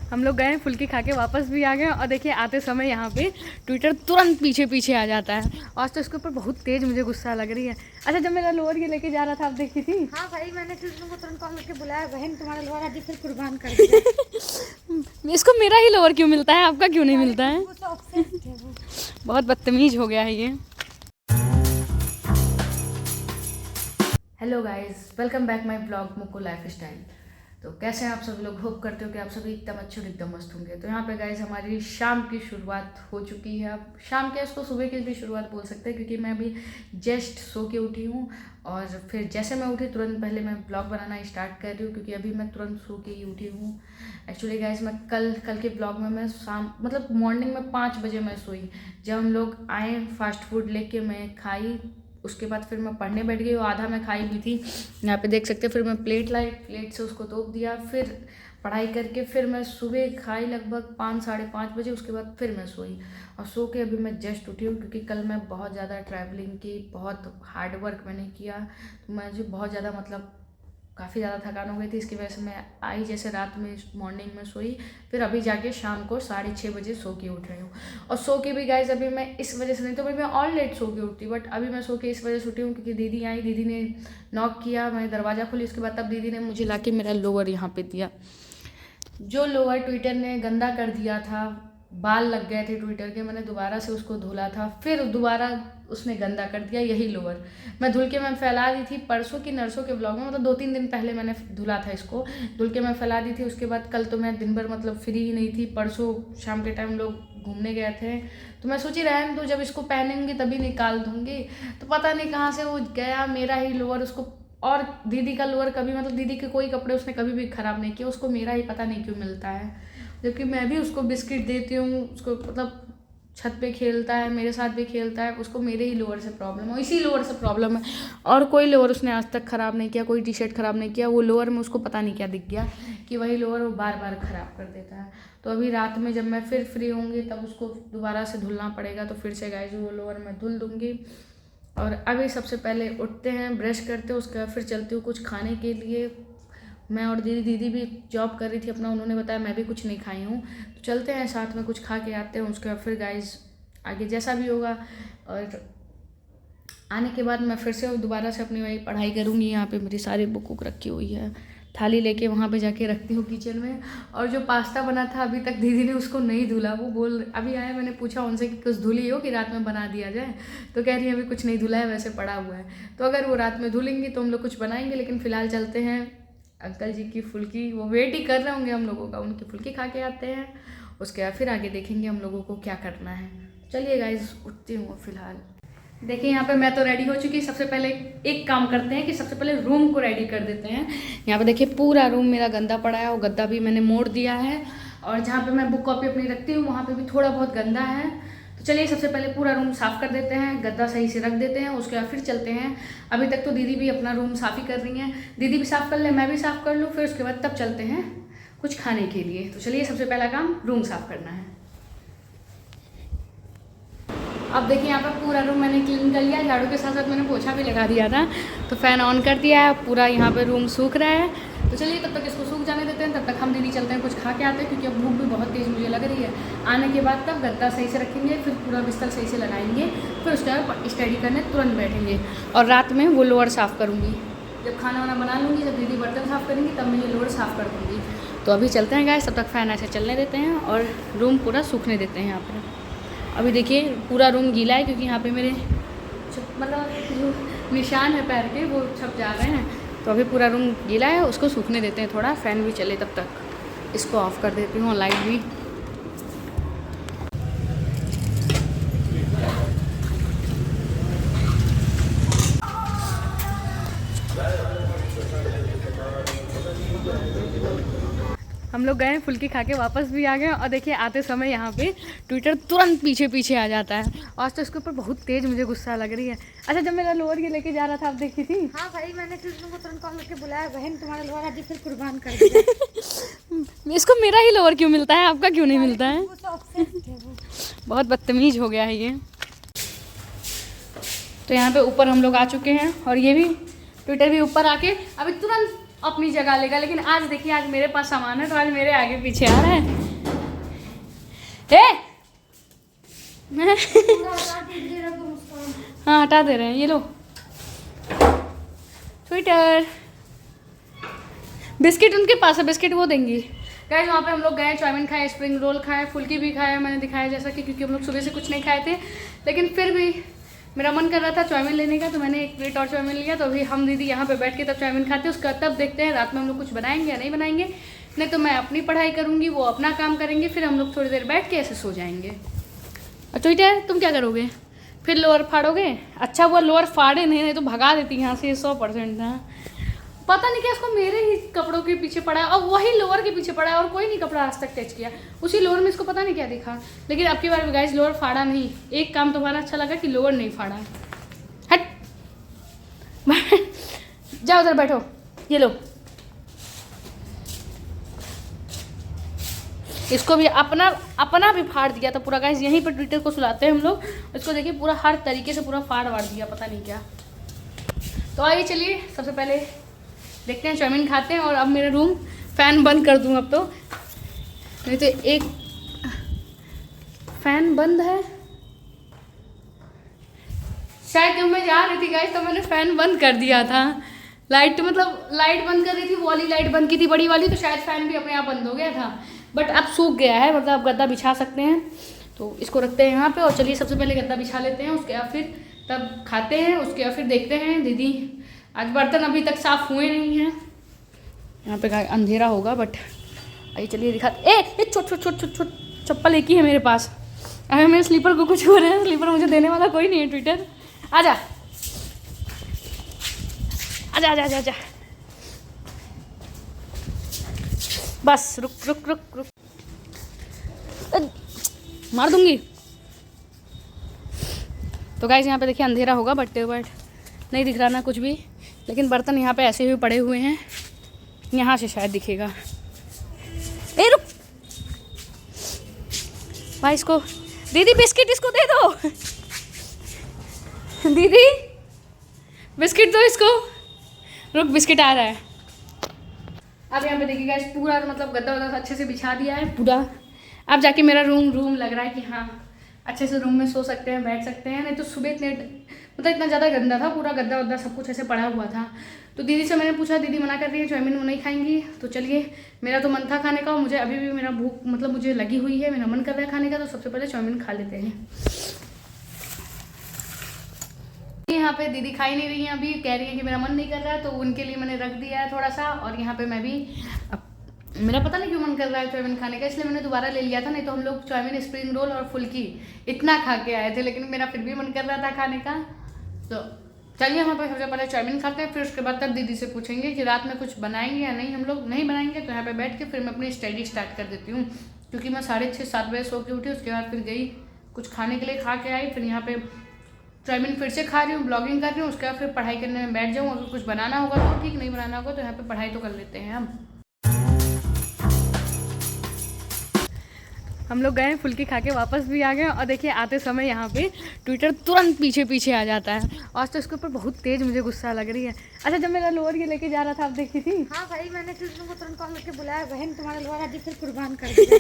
हम लोग गए फुल्की खा के वापस भी आ गए और देखिए आते समय यहाँ पे ट्विटर तुरंत पीछे पीछे आ जाता है। आज तो इसके ऊपर बहुत तेज मुझे गुस्सा लग रही है। अच्छा, जब मेरा लोअर ये लेके जा रहा था आप देखी थी? हाँ भाई, मैंने फिर तुमको तुरंत कॉल करके बुलाया, बहन तुम्हारा लोअर आज फिर कुर्बान कर दिया। इसको मेरा ही लोअर क्यों मिलता है, आपका क्यों नहीं मिलता है? बहुत बदतमीज हो गया है ये। Hello guys, welcome back my blog Mukku life style. तो कैसे हैं आप सभी लोग? होप करते हो कि आप सभी एकदम अच्छे और एकदम मस्त होंगे। तो यहाँ पे गाइस हमारी शाम की शुरुआत हो चुकी है। अब शाम के इसको सुबह की भी शुरुआत बोल सकते हैं, क्योंकि मैं अभी जस्ट सो के उठी हूँ और फिर जैसे मैं उठी तुरंत पहले मैं ब्लॉग बनाना स्टार्ट कर रही हूँ, क्योंकि अभी मैं तुरंत सो के ही उठी हूँ। एक्चुअली गाइस मैं कल के ब्लॉग में मैं शाम मतलब मॉर्निंग में 5 बजे मैं सोई। जब हम लोग आए फास्ट फूड लेके मैं खाई, उसके बाद फिर मैं पढ़ने बैठ गई और आधा मैं खाई भी थी। यहाँ पे देख सकते हैं। फिर मैं प्लेट लाई, प्लेट से उसको तोप दिया, फिर पढ़ाई करके फिर मैं सुबह खाई लगभग 5 साढ़े 5 बजे। उसके बाद फिर मैं सोई और सो के अभी मैं जस्ट उठी हूँ, क्योंकि कल मैं बहुत ज़्यादा ट्रैवलिंग की, बहुत हार्ड वर्क मैंने किया। तो मुझे बहुत ज़्यादा मतलब काफ़ी ज़्यादा थकान हो गई थी। इसकी वजह से मैं आई जैसे रात में मॉर्निंग में सोई, फिर अभी जाके शाम को 6:30 बजे सो के उठ रही हूँ। और सो के भी गाइस अभी मैं इस वजह से नहीं तो भाई मैं ऑल लेट सो के उठती, बट अभी मैं सो के इस वजह से उठी हूँ क्योंकि दीदी आई, दीदी ने नॉक किया, मैंने दरवाज़ा खोली। उसके बाद तब दीदी ने मुझे ला के मेरा लोअर यहाँ पे दिया। जो लोअर ट्विटर ने गंदा कर दिया था, बाल लग गए थे ट्विटर के, मैंने दोबारा से उसको धुला था, फिर दोबारा उसने गंदा कर दिया। यही लोअर मैं धुल के मैं फैला दी थी परसों की नर्सों के ब्लॉग में, मतलब 2-3 दिन पहले मैंने धुला था इसको, धुल के मैं फैला दी थी। उसके बाद कल तो मैं दिन भर मतलब फ्री ही नहीं थी। परसों शाम के टाइम लोग घूमने गए थे, तो मैं सोची रहने दो, जब इसको पहनेंगी तभी निकाल दूंगी। तो पता नहीं कहाँ से वो गया मेरा ही लोअर उसको। और दीदी का लोअर कभी मतलब दीदी के कोई कपड़े उसने कभी भी ख़राब नहीं किया, उसको मेरा ही पता नहीं क्यों मिलता है। जबकि मैं भी उसको बिस्किट देती हूँ, उसको मतलब छत पे खेलता है, मेरे साथ भी खेलता है, उसको मेरे ही लोअर से प्रॉब्लम है, इसी लोअर से प्रॉब्लम है। और कोई लोअर उसने आज तक ख़राब नहीं किया, कोई टी शर्ट ख़राब नहीं किया। वो लोअर में उसको पता नहीं क्या दिख गया कि वही लोअर वो बार बार ख़राब कर देता है। तो अभी रात में जब मैं फिर फ्री होंगी तब उसको दोबारा से धुलना पड़ेगा, तो फिर से गाइस वो लोअर मैं धुल दूँगी। और अभी सबसे पहले उठते हैं, ब्रश करते हैं, उसके बाद फिर चलती हूँ कुछ खाने के लिए। मैं और दीदी भी जॉब कर रही थी अपना, उन्होंने बताया, मैं भी कुछ नहीं खाई हूँ, तो चलते हैं साथ में कुछ खा के आते हैं। उसके बाद फिर गाइस आगे जैसा भी होगा। और आने के बाद मैं फिर से दोबारा से अपनी वही पढ़ाई करूँगी। यहाँ पे मेरी सारी बुक वुक रखी हुई है, थाली लेके वहाँ पे जाके रखती हूँ किचन में। और जो पास्ता बना था अभी तक दीदी ने उसको नहीं धुला। वो बोल अभी आए, मैंने पूछा उनसे कि कुछ धुली हो कि रात में बना दिया जाए, तो कह रही है अभी कुछ नहीं धुला है, वैसे पड़ा हुआ है। तो अगर वो रात में धुलेंगी तो हम लोग कुछ बनाएंगे, लेकिन फ़िलहाल चलते हैं अंकल जी की फुल्की, वो वेट ही कर रहे होंगे हम लोगों का, उनकी फुल्की खा के आते हैं। उसके बाद फिर आगे देखेंगे हम लोगों को क्या करना है। चलिए गाइस उठती हूँ फिलहाल। देखिए यहाँ पे मैं तो रेडी हो चुकी। सबसे पहले एक काम करते हैं कि सबसे पहले रूम को रेडी कर देते हैं। यहाँ पे देखिए पूरा रूम मेरा गंदा पड़ा है, और गद्दा भी मैंने मोड़ दिया है, और जहाँ पे मैं बुक कॉपी अपनी रखती हूँ वहाँ पे भी थोड़ा बहुत गंदा है। तो चलिए सबसे पहले पूरा रूम साफ़ कर देते हैं, गद्दा सही से रख देते हैं, उसके बाद फिर चलते हैं। अभी तक तो दीदी भी अपना रूम साफ़ ही कर रही हैं, दीदी भी साफ़ कर ले, मैं भी साफ़ कर लूँ, फिर उसके बाद तब चलते हैं कुछ खाने के लिए। तो चलिए सबसे पहला काम रूम साफ़ करना है। अब देखिए यहाँ पर पूरा रूम मैंने क्लीन कर लिया, झाड़ू के साथ साथ मैंने पोछा भी लगा दिया था, तो फ़ैन ऑन कर दिया है, पूरा यहाँ पर रूम सूख रहा है। तो चलिए तब तक इसको सूख जाने देते हैं, तब तक हम दीदी चलते हैं कुछ खा के आते हैं, क्योंकि अब भूख भी बहुत तेज़ मुझे लग रही है। आने के बाद तब गद्दा सही से रखेंगे, फिर पूरा बिस्तर सही से लगाएंगे, फिर उसके बाद स्टडी करने तुरंत बैठेंगे। और रात में वो लोअर साफ़ करूँगी, जब खाना वाना बना लूँगी, जब दीदी बर्तन साफ़ करेंगी तब मैं ये लोअर साफ़ कर दूँगी। तो अभी चलते हैं गाइस, तब तक फ़ैन ऐसे चलने देते हैं और रूम पूरा सूखने देते हैं। यहाँ पर अभी देखिए पूरा रूम गीला है, क्योंकि यहाँ पे मेरे मतलब जो निशान है पैर के वो छप जा रहे हैं। तो अभी पूरा रूम गीला है, उसको सूखने देते हैं थोड़ा, फ़ैन भी चले तब तक। इसको ऑफ़ कर देती हूँ, लाइट भी। हम लोग गए फुल्की खा के वापस भी आ गए, और देखिए आते समय यहाँ पे ट्विटर तुरंत पीछे पीछे आ जाता है। आज तो इसके ऊपर बहुत तेज मुझे गुस्सा लग रही है। अच्छा, जब मेरा लोअर ये लेके जा रहा था आप देखी थी? हाँ भाई, मैंने फिर तुमको तुरंत कॉल करके बुलाया, बहन तुम्हारा लोअर आज फिर कुर्बान कर दिया। इसको मेरा ही लोअर क्यों मिलता है, आपका क्यों नहीं मिलता है? बहुत बदतमीज हो गया है ये। तो यहाँ पे ऊपर हम लोग आ चुके हैं, और ये भी ट्विटर भी ऊपर आके अभी तुरंत अपनी जगह लेगा। लेकिन आज देखिए, आज मेरे पास सामान है तो आज मेरे आगे पीछे आ रहा है। हाँ हटा दे रहे हैं, ये लो ट्विटर। बिस्किट उनके पास है, बिस्किट वो देंगी। गाइस वहाँ पे हम लोग गए, चाउमीन खाए, स्प्रिंग रोल खाए, फुल्की भी खाए, मैंने दिखाया जैसा कि, क्योंकि हम लोग सुबह से कुछ नहीं खाए थे। लेकिन फिर भी मेरा मन कर रहा था चाउमीन लेने का, तो मैंने एक प्लेट और चाउमीन लिया। तो अभी हम दीदी यहाँ पे बैठ के तब चाउमीन खाते हैं, उसका तब देखते हैं रात में हम लोग कुछ बनाएंगे या नहीं बनाएंगे। नहीं तो मैं अपनी पढ़ाई करूँगी, वो अपना काम करेंगे, फिर हम लोग थोड़ी देर बैठ के ऐसे सो जाएंगे। और ट्विटर तुम क्या करोगे? फिर लोअर फाड़ोगे? अच्छा वो लोअर फाड़े नहीं तो भगा देती यहाँ से, 100% था। पता नहीं क्या इसको मेरे ही कपड़ों के पीछे पड़ा है और वही लोअर के पीछे पड़ा है, और कोई नहीं कपड़ा आज तक टच किया। उसी लोअर में इसको पता नहीं क्या दिखा। लेकिन अब की बार गाइस लोअर फाड़ा नहीं। एक काम तुम्हारा अच्छा लगा कि लोअर नहीं फाड़ा। हट जाओ उधर बैठो, ये लो। इसको भी अपना भी फाड़ दिया था पूरा। गाइस यहीं पर ट्विटर को सुलाते हैं हम लोग। इसको देखिए पूरा हर तरीके से पूरा फाड़ दिया, पता नहीं क्या। तो आइए चलिए सबसे पहले देखते हैं, चाउमीन खाते हैं। और अब मेरा रूम फ़ैन बंद कर दूँ अब तो, नहीं तो एक फ़ैन बंद है शायद। जब मैं जा रही थी गाइस तो मैंने फ़ैन बंद कर दिया था। लाइट लाइट बंद कर रही थी, वो वाली लाइट बंद की थी बड़ी वाली, तो शायद फ़ैन भी अपने आप बंद हो गया था। बट अब सूख गया है, मतलब अब गद्दा बिछा सकते हैं। तो इसको रखते हैं यहाँ पे। और चलिए सबसे पहले गद्दा बिछा लेते हैं, उसके बाद फिर तब खाते हैं, उसके बाद फिर देखते हैं। दीदी आज बर्तन अभी तक साफ़ हुए नहीं हैं। यहाँ पे अंधेरा होगा बट आइए चलिए दिखाते। ए छोट चप्पल एक ही है मेरे पास। अगर मेरे स्लीपर को कुछ हो रहा है, स्लीपर मुझे देने वाला कोई नहीं है। ट्विटर आजा आजा आजा आजा, बस रुक मार दूंगी। तो गाइस यहाँ पे देखिए अंधेरा होगा बट नहीं दिख रहा ना कुछ भी। लेकिन बर्तन यहाँ पे ऐसे ही पड़े हुए हैं, यहाँ से शायद दिखेगा। ए रुक भाई, इसको दीदी बिस्किट इसको दे दो। दीदी बिस्किट दो इसको। रुक बिस्किट आ रहा है। अब यहाँ पे देखिएगा इस पूरा मतलब गद्दा वद्दा अच्छे से बिछा दिया है पूरा। अब जाके मेरा रूम लग रहा है कि हाँ अच्छे से रूम में सो सकते हैं, बैठ सकते हैं। नहीं तो सुबह इतना ज़्यादा गंदा था, पूरा गद्दा वद्दा सब कुछ ऐसे पड़ा हुआ था। तो दीदी से मैंने पूछा, दीदी मना कर रही है चाउमीन वो नहीं खाएंगी। तो चलिए मेरा तो मन था खाने का, और मुझे अभी भी मेरा भूख मतलब मुझे लगी हुई है, मेरा मन कर रहा है खाने का। तो सबसे पहले चाउमीन खा लेते हैं। यहाँ पे दीदी खाई नहीं रही हैं, अभी कह रही है कि मेरा मन नहीं कर रहा है, तो उनके लिए मैंने रख दिया है थोड़ा सा। और यहाँ पे मैं भी मेरा पता नहीं क्यों मन कर रहा है चाउमीन खाने का, इसलिए मैंने दोबारा ले लिया था। नहीं तो हम लोग चाउमीन, स्प्रिंग रोल और फुल्की इतना खा के आए थे, लेकिन मेरा फिर भी मन कर रहा था खाने का। तो चलिए यहाँ पे सबसे पहले चाउमीन खाते हैं, फिर उसके बाद तब दीदी से पूछेंगे कि रात में कुछ बनाएंगे या नहीं। हम लोग नहीं बनाएंगे तो यहाँ पे बैठ के फिर मैं अपनी स्टडी स्टार्ट कर देती हूँ, क्योंकि मैं 6:30-7 बजे सो के उठी। उसके बाद फिर गई कुछ खाने के लिए, खा के आई, फिर यहाँ पे चाउमीन फिर से खा रही हूँ, ब्लॉगिंग कर रही हूँ। उसके बाद फिर पढ़ाई करने में बैठ जाऊँ। अगर कुछ बनाना होगा तो ठीक, नहीं बनाना होगा तो यहाँ पे पढ़ाई तो कर लेते हैं हम लोग गए फुल्की खा के वापस भी आ गए। और देखिए आते समय यहाँ पे ट्विटर तुरंत पीछे आ जाता है। आज तो इसके ऊपर बहुत तेज मुझे गुस्सा लग रही है। अच्छा जब मेरा लोअर ये लेके जा रहा था आप देखी थी? हाँ भाई, मैंने फिर तुमको तुरंत कॉल करके बुलाया, बहन तुम्हारा लोअर आज फिर कुर्बान कर दिया।